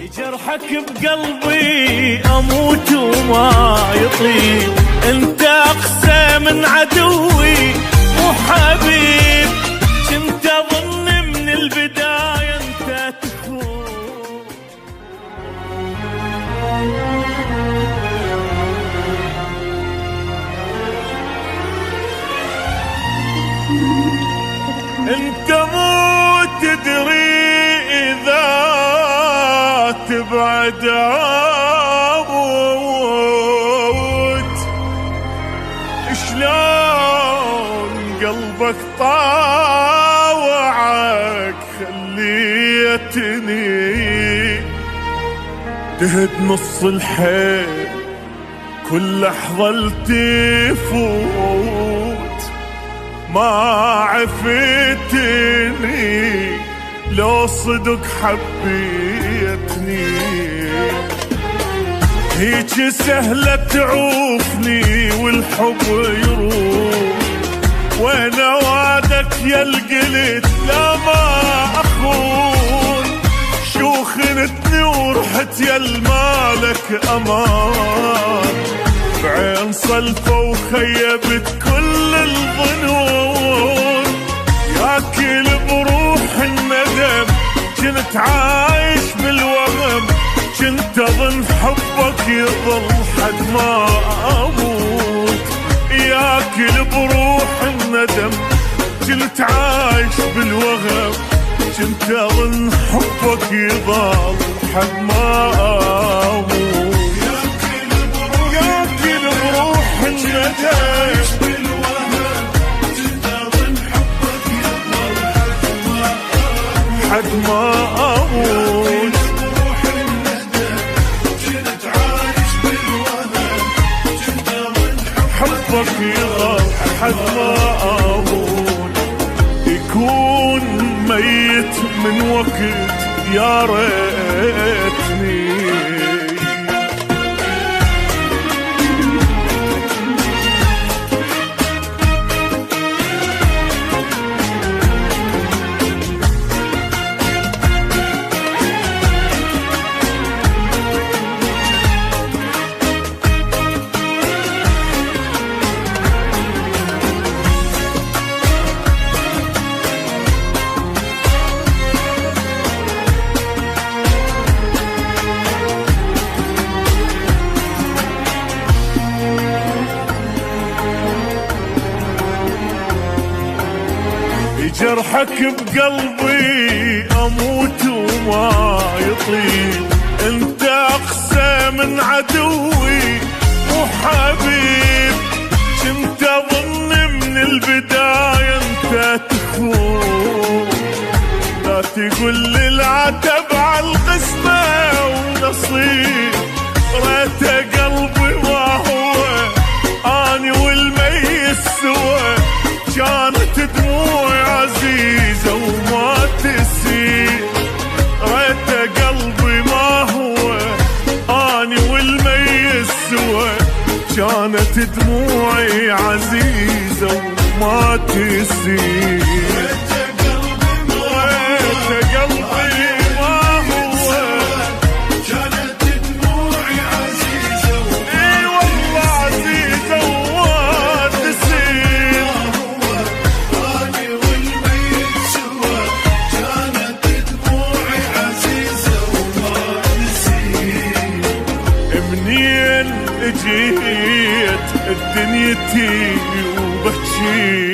جرحك بقلبي اموت وما يطيب، انت اقسى من عدوي مو حبيب، كنت اظن من البداية انت تخون. انت مو تدري اذا تبعد اموت، شلون قلبك طاوعك خليتني تهد نص الحيل كل لحظة تفوت، ما عفتني لو صدق حبيتني، هيك سهلة تعوفني والحب يروح، وانا وعدك يا القلت لا ما اخون، شو خنتني ورحت يا المالك امان، بعين صلفة وخيبت كل الظنون، ياكل بروح الندم كنت عايش بالوهم، كنت اظن حبك يظل حد ما اموت، ياكل بروح الندم كنت عايش بالوهم، كنت اظن حبك يظل حد ما اموت، ياكل بروح الندم حد ما اموت، حبك يظل حد ما اموت، يكون ميت من وقت يا ريتني. جرحك بقلبي اموت وما يطيب، انت اقسى من عدوي مو حبيب، كنت اظن من البداية انت تخون، لا تقول لي العتب على القسمة ونصيب، ريت قلبي ما هو اني والميت سوا، كانت دموعي عزيزة وما تسيل، ريت قلبي ما هو اني والميت سوا، كانت دموعي عزيزة وما تسيل، ريت قلبي ما هو كانت دموعي عزيزة، اي والله عزيزة وما تسيل، جيت الدنيتي وبكيتني.